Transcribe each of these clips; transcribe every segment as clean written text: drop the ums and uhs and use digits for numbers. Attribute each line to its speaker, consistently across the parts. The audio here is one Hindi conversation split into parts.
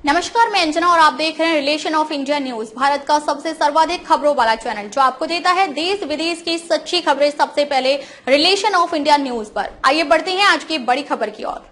Speaker 1: नमस्कार, मैं अंजना और आप देख रहे हैं relation of India news, Bharat का सबसे सर्वाधिक खबरों वाला चैनल जो आपको देता है देश विदेश की सच्ची खबरें सबसे पहले रिलेशन ऑफ इंडिया न्यूज पर। आइए बढ़ते हैं आज की बड़ी खबर की ओर।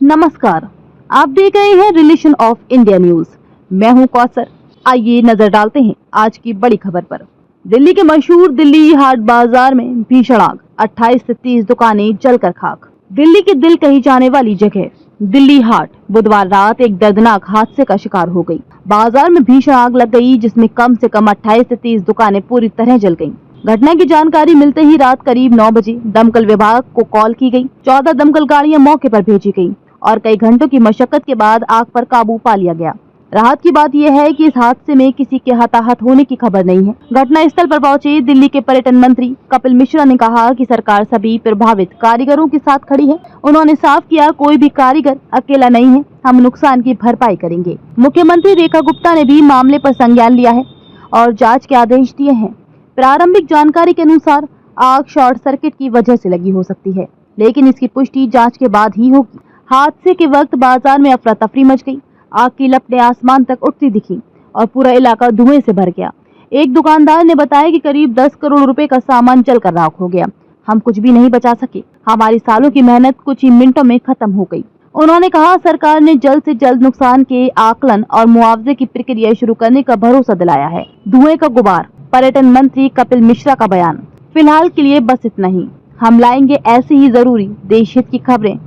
Speaker 2: नमस्कार, आप देख रहे हैं रिलेशन ऑफ इंडिया न्यूज। मैं हूं कौसर। आइए नजर डालते हैं आज की बड़ी खबर पर। दिल्ली के मशहूर दिल्ली हाट बाजार में भीषण आग, 28 से 30 दुकानें जलकर खाक। दिल्ली के दिल कही जाने वाली जगह दिल्ली हाट बुधवार रात एक दर्दनाक हादसे का शिकार हो गई। बाजार में भीषण आग लग गई, जिसमें कम से कम 28 से 30 दुकानें पूरी तरह जल गईं। घटना की जानकारी मिलते ही रात करीब 9 बजे दमकल विभाग को कॉल की गई। 14 दमकल गाड़ियां मौके पर भेजी गयी और कई घंटों की मशक्कत के बाद आग पर काबू पा लिया गया। राहत की बात यह है कि इस हादसे में किसी के हताहत होने की खबर नहीं है। घटना स्थल पर पहुंचे दिल्ली के पर्यटन मंत्री कपिल मिश्रा ने कहा कि सरकार सभी प्रभावित कारीगरों के साथ खड़ी है। उन्होंने साफ किया, कोई भी कारीगर अकेला नहीं है, हम नुकसान की भरपाई करेंगे। मुख्यमंत्री रेखा गुप्ता ने भी मामले पर संज्ञान लिया है और जाँच के आदेश दिए हैं। प्रारंभिक जानकारी के अनुसार आग शॉर्ट सर्किट की वजह से लगी हो सकती है, लेकिन इसकी पुष्टि जाँच के बाद ही होगी। हादसे के वक्त बाजार में अफरा तफरी मच गई। आग की लपटें आसमान तक उठती दिखी और पूरा इलाका धुएं से भर गया। एक दुकानदार ने बताया कि करीब 10 करोड़ रुपए का सामान जलकर राख हो गया। हम कुछ भी नहीं बचा सके, हमारी सालों की मेहनत कुछ ही मिनटों में खत्म हो गई। उन्होंने कहा, सरकार ने जल्द से जल्द नुकसान के आकलन और मुआवजे की प्रक्रिया शुरू करने का भरोसा दिलाया है। धुएं का गुबार, पर्यटन मंत्री कपिल मिश्रा का बयान। फिलहाल के लिए बस इतना ही। हम लाएंगे ऐसी ही जरूरी देश हित की खबरें,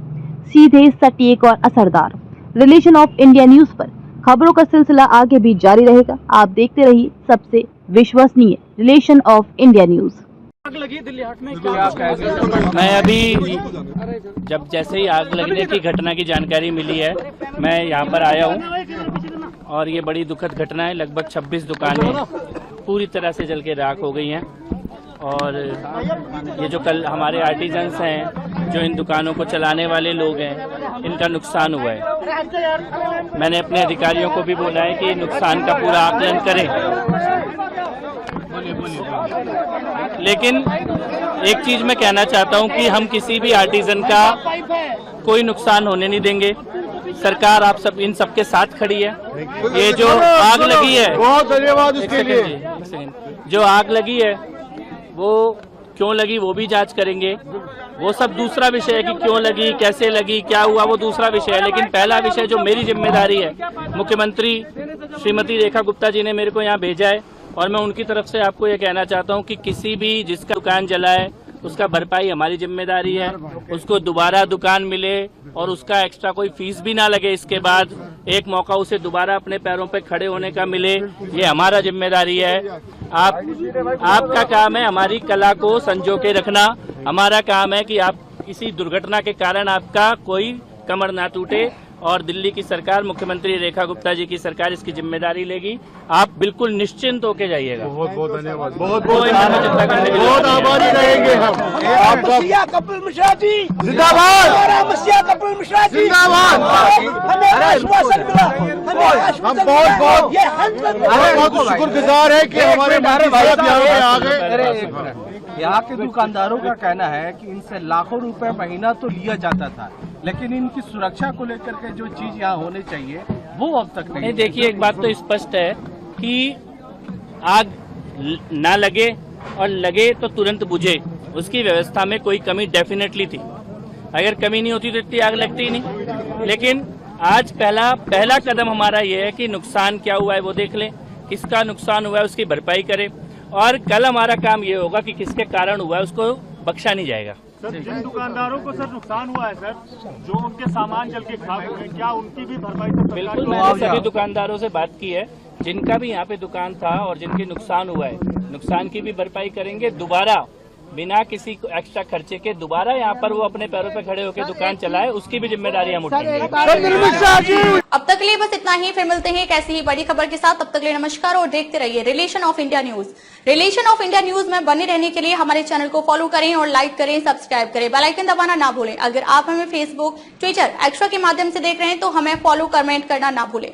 Speaker 2: सीधे, सटीक और असरदार। रिलेशन ऑफ इंडिया न्यूज पर खबरों का सिलसिला आगे भी जारी रहेगा। आप देखते रहिए सबसे विश्वसनीय रिलेशन ऑफ इंडिया न्यूज।
Speaker 3: आग लगी दिल्ली हाट में, मैं अभी जब जैसे ही आग लगने की घटना की जानकारी मिली है, मैं यहाँ पर आया हूँ और ये बड़ी दुखद घटना है। लगभग 26 दुकानें पूरी तरह से जल के राख हो गई हैं और ये जो कल हमारे आर्टिजन्स हैं, जो इन दुकानों को चलाने वाले लोग हैं, इनका नुकसान हुआ है। मैंने अपने अधिकारियों को भी बोला है कि नुकसान का पूरा आकलन करें, लेकिन एक चीज मैं कहना चाहता हूं कि हम किसी भी आर्टिजन का कोई नुकसान होने नहीं देंगे। सरकार आप सब इन सबके साथ खड़ी है। ये जो आग लगी है,
Speaker 4: बहुत धन्यवाद उसके लिए।
Speaker 3: जो आग लगी है वो क्यों लगी वो भी जांच करेंगे। वो सब दूसरा विषय है कि क्यों लगी, कैसे लगी, क्या हुआ, वो दूसरा विषय है। लेकिन पहला विषय जो मेरी जिम्मेदारी है, मुख्यमंत्री श्रीमती रेखा गुप्ता जी ने मेरे को यहाँ भेजा है और मैं उनकी तरफ से आपको ये कहना चाहता हूँ कि किसी भी जिसका दुकान जला है उसका भरपाई हमारी जिम्मेदारी है। उसको दोबारा दुकान मिले और उसका एक्स्ट्रा कोई फीस भी ना लगे। इसके बाद एक मौका उसे दोबारा अपने पैरों पे खड़े होने का मिले, ये हमारा जिम्मेदारी है। आपका काम है हमारी कला को संजो के रखना। हमारा काम है कि आप किसी दुर्घटना के कारण आपका कोई कमर ना टूटे और दिल्ली की सरकार, मुख्यमंत्री रेखा गुप्ता जी की सरकार इसकी जिम्मेदारी लेगी। आप बिल्कुल निश्चिंत होके जाइएगा।
Speaker 4: बहुत बहुत धन्यवाद,
Speaker 3: बहुत
Speaker 4: आभारी रहेंगे हम आपका।
Speaker 5: कपिल मिश्रा जी
Speaker 4: जिंदाबाद,
Speaker 5: कपिल मिश्रा जी
Speaker 4: जिंदाबाद।
Speaker 5: हमें आश्वासन मिला,
Speaker 4: हम बहुत शुक्रगुजार है कि हमारे भाई यहाँ पे आ गए।
Speaker 6: यहाँ के दुकानदारों का कहना है कि इनसे लाखों रुपए महीना तो लिया जाता था, लेकिन इनकी सुरक्षा को लेकर के जो चीज यहाँ होनी चाहिए वो अब तक नहीं।
Speaker 3: देखिए, एक बात तो स्पष्ट है कि आग ना लगे और लगे तो तुरंत बुझे, उसकी व्यवस्था में कोई कमी डेफिनेटली थी। अगर कमी नहीं होती तो इतनी आग लगती ही नहीं। लेकिन आज पहला कदम हमारा ये है कि नुकसान क्या हुआ है वो देख लें, किसका नुकसान हुआ है उसकी भरपाई करें और कल हमारा काम ये होगा कि किसके कारण हुआ है उसको बख्शा नहीं जाएगा।
Speaker 7: सर, जिन दुकानदारों को सर नुकसान हुआ है सर, जो उनके सामान जल के खाक हुए, क्या उनकी भी भरपाई?
Speaker 3: बिल्कुल, मैंने सभी दुकानदारों से बात की है, जिनका भी यहाँ पे दुकान था और जिनके नुकसान हुआ है, नुकसान की भी भरपाई करेंगे। दोबारा बिना किसी एक्स्ट्रा खर्चे के दोबारा यहाँ पर वो अपने पैरों पे खड़े होकर दुकान चलाए, उसकी भी जिम्मेदारी हम उठाएंगे।
Speaker 1: अब तक के लिए बस इतना ही, फिर मिलते हैं एक ऐसी ही बड़ी खबर के साथ। तब तक के लिए नमस्कार और देखते रहिए relation of India news. Relation of India news में बने रहने के लिए हमारे चैनल को फॉलो करें और लाइक करें, सब्सक्राइब करें, बेल आइकन दबाना ना भूलें। अगर आप हमें फेसबुक, ट्विटर, एक्स्ट्रा के माध्यम से देख रहे हैं तो हमें फॉलो, कमेंट करना ना भूलें।